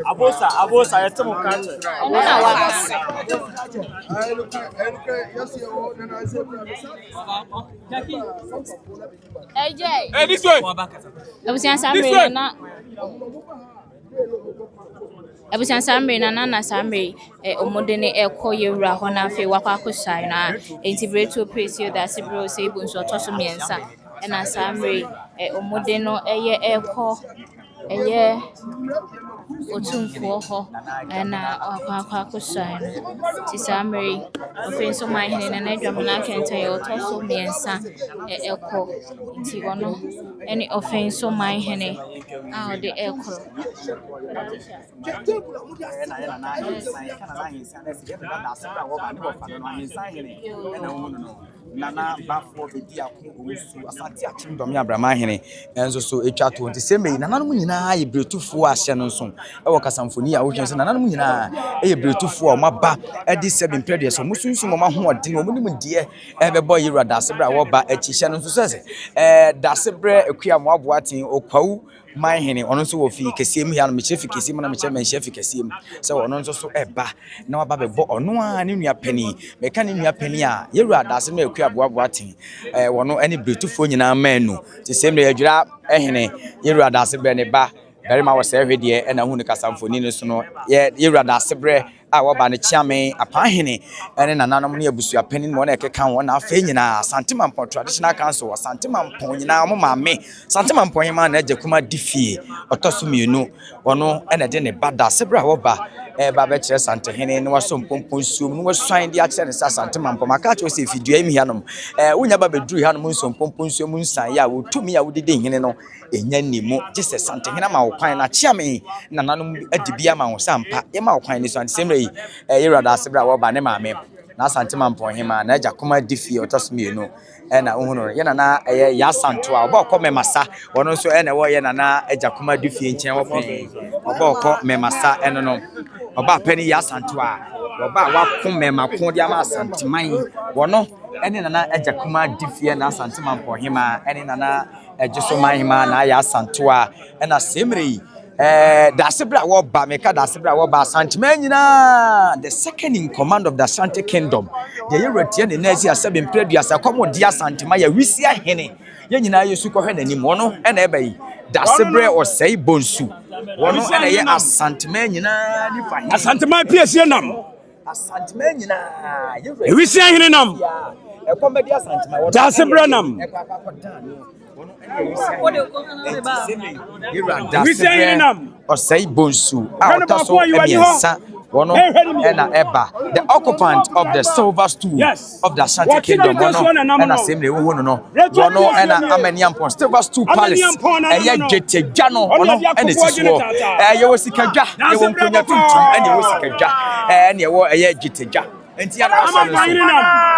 Abosa, yetemo kache. Hey, this way. Ebusian sambe na sambe omodene ekọ yewura ho na afi wakwa akosai na entibreto presi da sibro se ibunso otoso miensa na sambe omode no eye ekọ eye Otumfuo ho na wakwa akosai na ti sambe ofenso mahene na adwam na kenta ye otoso miensa ekọ nti wono eni ofenso mahene a ode ekọ Nana bafo bedi akon osu asante achimdom ya Abraham enzo so etwa to nti semei nana no nyina ye bretufo ahye no nso e wo kasamfoni a wo hwense nana no nyina ye bretufo o maba e di 7 predes so musunsu mo mahoɔden o munim die e bebo yira dasebra wo ba achihye no nso sese dasebra akua mo aboaten okwawu Mahene ono nso wo fi kesiem ya no meche fi kesiem na meche menhye fi kesiem se ono nso so eba na waba bebo ono a ne nua pani meka ne nua pani a yeru adase na akua boaboa ten wono ane bretufo nyina manu te semre adwira ehene yeru adase bre ne ba bere ma wo se hwede e na hu ne kasamfoni ne so no yeru adase bre a woba ne chiame apahene ene nananom ne abusua pani mo na ekeka won na afa nyina Asante Mamponghene traditional council Asante Mamponghene nyina mo maame Asante Mamponghene ma na agakuma difie otoso mienu wono ene de ne bada sebra woba ba be kire Asantehene ne waso mpompon suom ne waswan de akire ne Asante Mamponghene maka cho se fidua imi hanom wonya ba beduru hanom nso mpompon suom nsan ya wotumi ya wodede hene no enya nimu gise Asantehene ma wo kwan na chiame nananom adibia ma wo sampa ye ma wo kwan ni so ansemre yera da sebra wo ba ne maame na Asante Mamponghene ma na agakuma difie otosomienu na ohunu ye na ya santo a oba kɔ memasa wono nso na wo ye na agakuma difie nkyɛn wo pɛn oba kɔ memasa eno no oba pani ya santo a oba wakɔ memako de ama Asanteman wono ene na agakuma difie na Asante Mamponghene ma ene na ajusoman ma na ya santo a na semre dasebra wo ba meka dasebra wo ba Asanteman nyina the second in command of the Asante kingdom the yeretie ne nazi asebe mpreduasa komo dia Asanteman ya wisia hene ye nyina yesu ko hwe nanim wono ena eba yi dasebra Osei bonsu wono ena ye Asanteman nyina ni fa Asanteman piesie nam Asanteman nyina ye wisia hene nam e komedi Asanteman wono dasebra nam Osei bonsu otaso emiensa wono ena eba the occupant of the silver stool of the Asante kingdom wono ena semre wo no wono ena amaniampon silver stool palace eye getedwa no wono ena sisuo ye wosikadwa ye wonkonya tuntum ena wosikadwa ena ye wo eye getedwa enti ana asano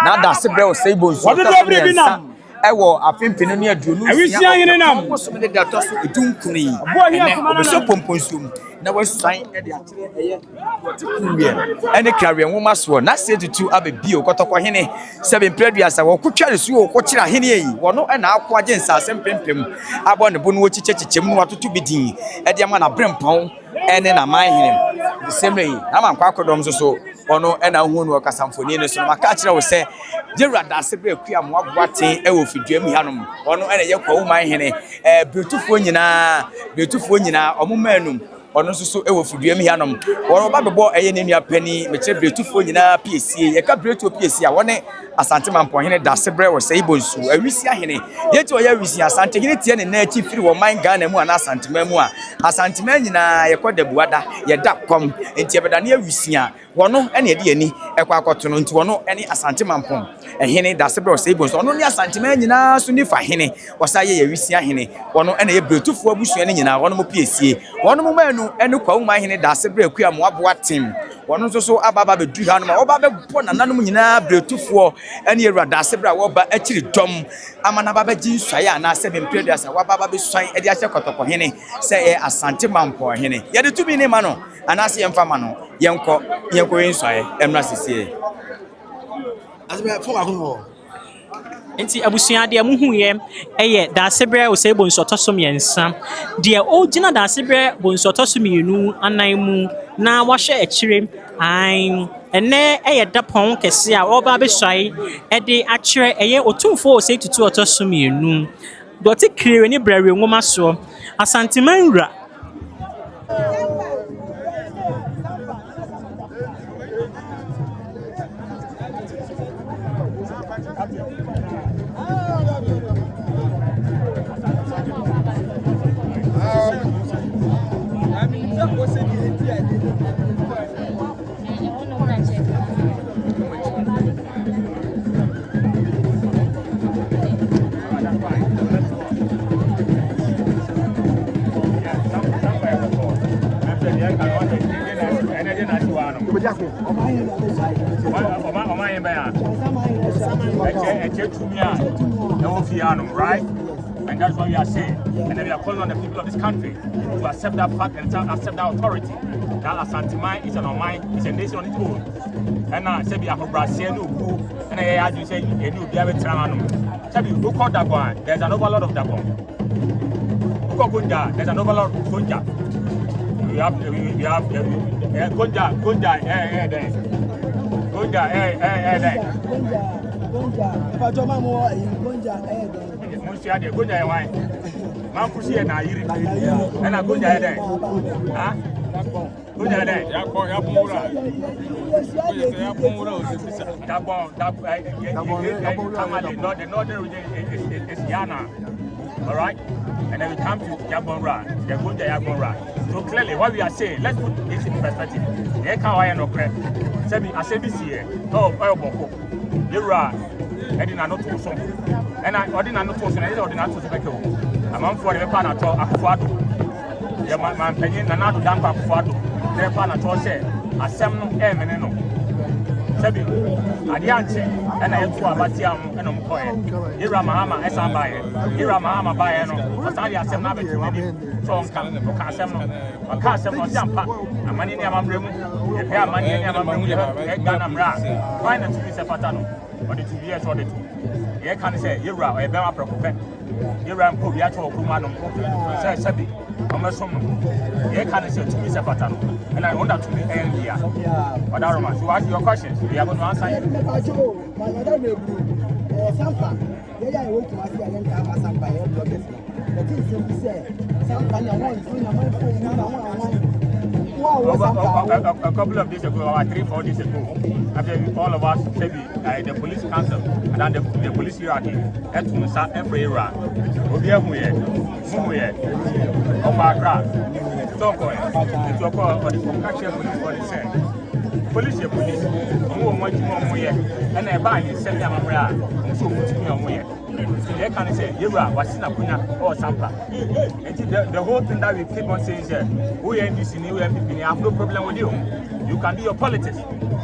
na da sebre Osei bonsu otaso emiensa ewo afimpinu ne aduonu awisia hene nam osom de datoso edunkuni obeso pomponsum na wasan e de akyere eye wotekunwie ene krawe nwoma so na setutu abebio kotokọ hene 7 preduasa wo kotwa resu wo kokira hene yi wono na akwa agye nsasem pempem abo ne bo no chichechichem no watoto bidin e de ama na brempon ene na man hene the same way na man kwa akodom so ono ena hu no kasamfoni ne so maka akire wo se jeru adasebra akua mo aboaten e wo fidua mi hanom ono ena ye kwa wo man hene betufuo nyina omomanum ono nso e wo fidua mi hanom wono ba bebo eye ne nua pani meche betufuo nyina piesie ye ka betuo piesie a wone Asante Mamponghene dasebra Osei bonsu awisi ahene yeti oya awisi Asantehene tie ne na achi firi wo man Ghana mu ana Asanteman mu a Asanteman nyina ye kodabuada ye da kom enti ebedane awisi a wono ene ye de ani ekwa akoto no nti wono ene Asante Mamponghene dasebra Osei bonsu ono ne Asanteman nyina so ni fa hene wosaye ye awisi ahene wono ene ye betufuo abusua ne nyina wono mo piesie wono mo manu ene kwa wo man hene dasebra akua mo aboatem wono nso so ababa bedu ha no ma oba bebo nananom nyina betufuo ene Ewurade asebra wo ba akiri dom amana baba gi nswaye ana se bempreduasa wa baba be swan e de ahye kotokọ hene se e Asante Mamponghene ye de tumi ne ma no ana se yemfa ma no yenko nswaye emra sesie asbe fo akọ Enti abusua de muhuye eye da sebre Osei bonsu otoso miensa de o gina da sebre bonsu otoso mienu anan mu na wahwe akire an ene eye da pon kese a oba behwai e de akire eye Otumfuo Osei Tutu otoso mienu do te kire ni brawe nwoma so Asante Manwura. Right? And that's what we are saying. And then we are calling on the people of this country to accept that fact and accept that authority. That Asantehene is an Oman, is a nation on its own. And now, say, we have a Brazil, and I do say, you do have a Tramano. Tell you, who called that one? There's an overload of that one. Who called Gunja? There's an overload of Gunja. We have Gunja, Gunja, there. Gunja, there. Monsieur de Gunja, why? Man, pussy and I, and I Gunja there. Huh? Gunja there. The northern region is Yana. All right? And then we come to Yabonra, the Gunja Yabonra. So clearly, what we are saying, let's put this in perspective. Here can I no credit. I said this year, oh, Boko, you're right. I did not know to so. And I didn't know to so, I did not to speak. I'm for the pan at all, Akufado. The man opinion, and not damp Akufado. The pan at all said, a seminal eminent. Sabi, Adiante, and I have to Abatiam and Umpoe. Ira Mahama, Esambaye, Ira Mahama Bayano, Asalia Semnabe, Tom Cam, Casemo, a Casemo Sampa, a Manini Amam, a pair of money Amam, Ganamra, find it to be Sefatano, or the 2 years or the 2. Here can say, Ira, a Bama Procope, Ira and Poviato, Kumano, say Sabi, Omesom. Here can say to be Sefatano, and I want that to be India. But Aroma, to ask your questions, we are going to answer you. A couple of days ago, or 3-4 days ago, after all of us said the police council and then the police hierarchy had to start every era. Obiamuye, Obakra, Toko, the Toko or the Concaction police for the same. Police, and I buy it, send them a so put me on way. They can say, Yura, Wasina or Sampa. The whole thing that we keep on saying is, we are in this new MP, I have no problem with you. You can do your politics.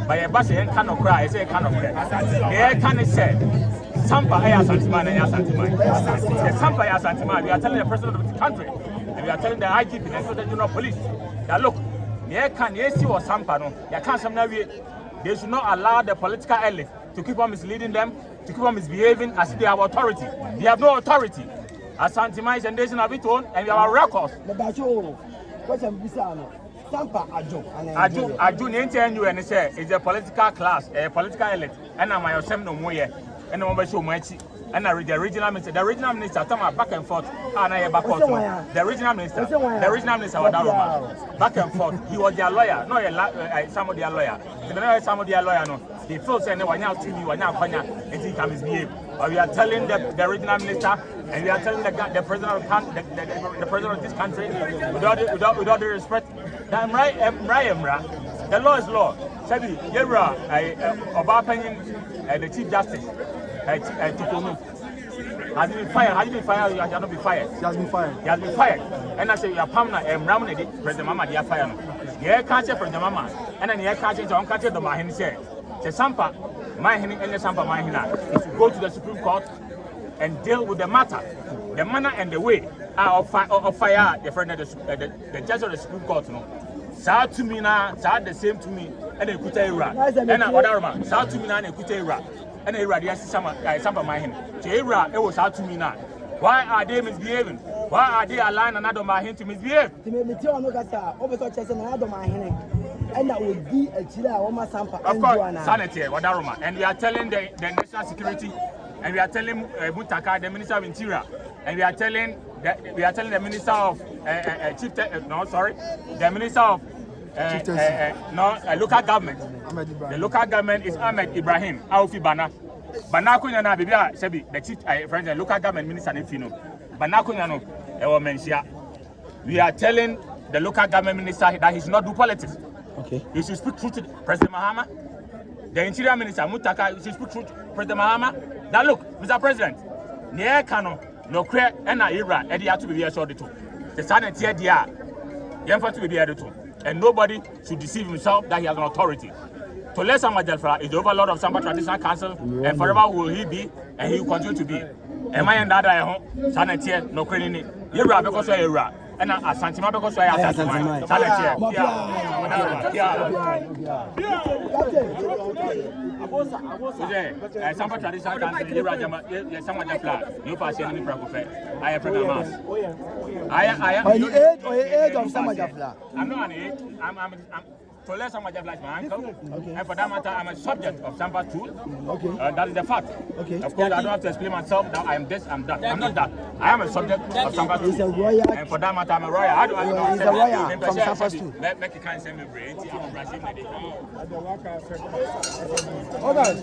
But a bus cannot cry, I say, cannot cry. They can say, Sampa, I am Santiman, and Santiman. The Sampa, I am Santiman. We are telling the president of the country, and we are telling the IGP, the Inspector General of Police, that look, they can see or Sampa, no, they can't some they should not allow the political elite to keep on misleading them, to keep on misbehaving as if they have authority. They have no authority. Asantehene is a nation of its own, and we have records. Aju, and say it's a political class, a political elite, and I'm a no more, and I'm so much. And I read the regional minister, talking back and forth, and I back and forth. The regional minister, back and forth. He was their lawyer, not some of their lawyer. Some of their lawyer, no. They feel saying they were now TV, were now Konya, and he can misbehave. But we are telling the regional minister, and we are telling the president of the president of this country, without the respect, that the law is law. Sabi, Yera, Obapenian, the chief justice. Tutu has been fired. Has he been fired? He has not been fired. He has been fired. He has been fired. And I say, you are permanent. Ramne, President Mama, they are fired. Yeah, can't say President Mama. And then you can't say, don't catch the Mahini say. The Sampa, Mahini, and the Sampa Mahina is to go to the Supreme Court and deal with the matter, the manner and the way of fire the friend of the judge of the Supreme Court. No, sad to me now, sad the same to me, and they could tell you. And I order man, sad to me now, and they could tell you. and a radio some my hand. Era, it was out to me now. Why are they misbehaving? Why are they allowing another my hand to misbehave? Of course, sanity, Wadaroma. And we are telling the national security, and we are telling Mutaka, the Minister of Interior, and we are telling the Minister of the Minister of local government. The local government is Ahmed Ibrahim Aufi Bana. Bana kunyana bibia sebi the chief friend the local government minister Nefino. Bana kunyano ewo mensia. We are telling the local government minister that he should not do politics. Okay. He should speak truth to President Mahama. The Interior Minister Mutaka should speak truth to President Mahama. Now look, Mr. President, near Kano, no clear and Ira, Eddie had to be here short too. The Senate here, dear, to be here too. And nobody should deceive himself that he has an authority. To let Samba Jelfra is the overlord of Samba Traditional Council, and forever will he be, and he will continue to be. And my and other Senate here, no credit. Ira because I Ira. And Asante because I Asante. Samba Traditional Council, Ira Samba Jelfra, you pass any proper. I have a mass. I am the age of Samba Jelfra. I'm not an age. I'm to let Samba Jelfra like my uncle. Okay. And for that matter, I'm a subject of Samba too. Okay. That is the fact. Okay. Of course, I don't have to explain myself that I am this, I'm that. I'm not that. I am a subject of Samba too. And for that matter, I'm a royal. How do I know? He's a royal from Samba too. Make it kind of send me brain. I'm brushing my day. Hold on.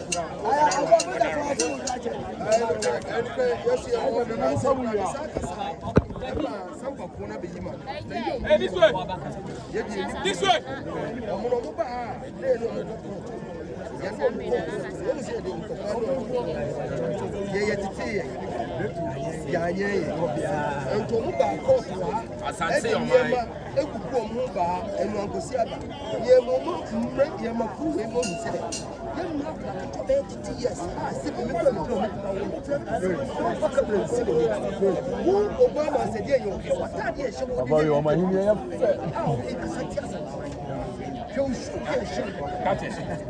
Hey, this way. This way.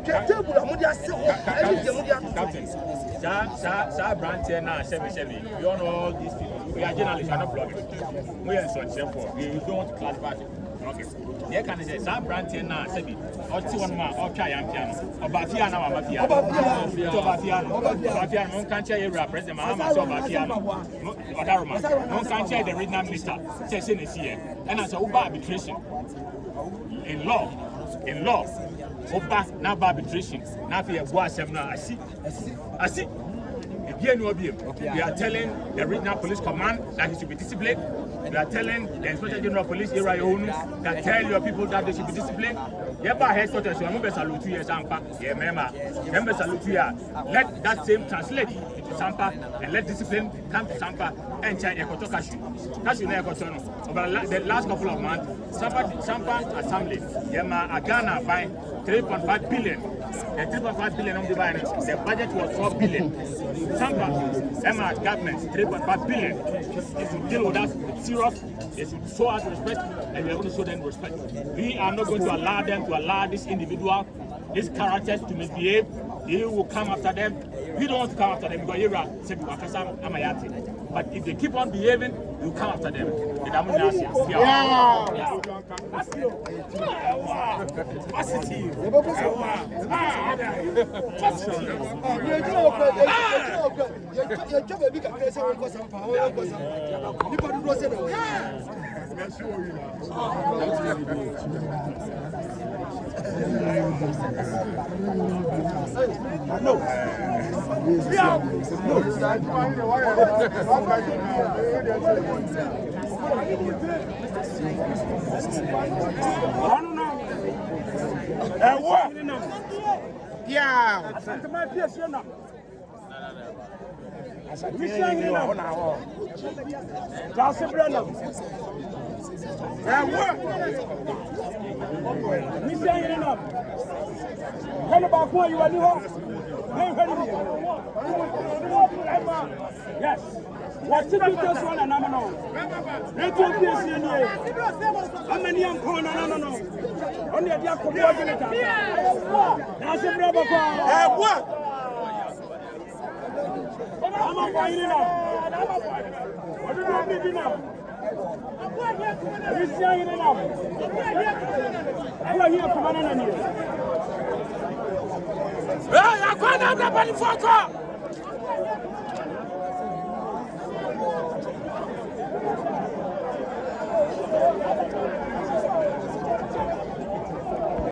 Captain, we all know all these people. We are journalists, we are not bloggers. We are so for. We don't want to classify it. Okay. They can say, Sam Brantin now, Sebi, or Tiwanma, or Kayampian, or Bafiana, or Bafiano, no country, President Mahama, so Bafiano, Wadaroma, no country, the regional minister, says in this year, and as a Uber arbitration in law, Opa, now arbitration, now for a boy, I see. We are telling the regional police command that he should be disciplined. We are telling the Inspector General of Police that tell your people that they should be disciplined. Let that same translate into Sampa and let discipline come to Sampa and check Cashew. The last couple of months, Sampa Assembly, Ghana by 3.5 billion. The 3.5 billion of the budget was 4 billion. Sampa, Emma government, 3.5 billion. They should deal with us with serious, they should show us respect, and we are going to show them respect. We are not going to allow them to allow this individual, these characters to misbehave. They will come after them. We don't want to come after them because Ira said, but if they keep on behaving, we'll come after them. Yes. What's the biggest one? And I'm no. Let me be seen here. I'm a young corner. No. Only a young coordinator. That's a brother. What?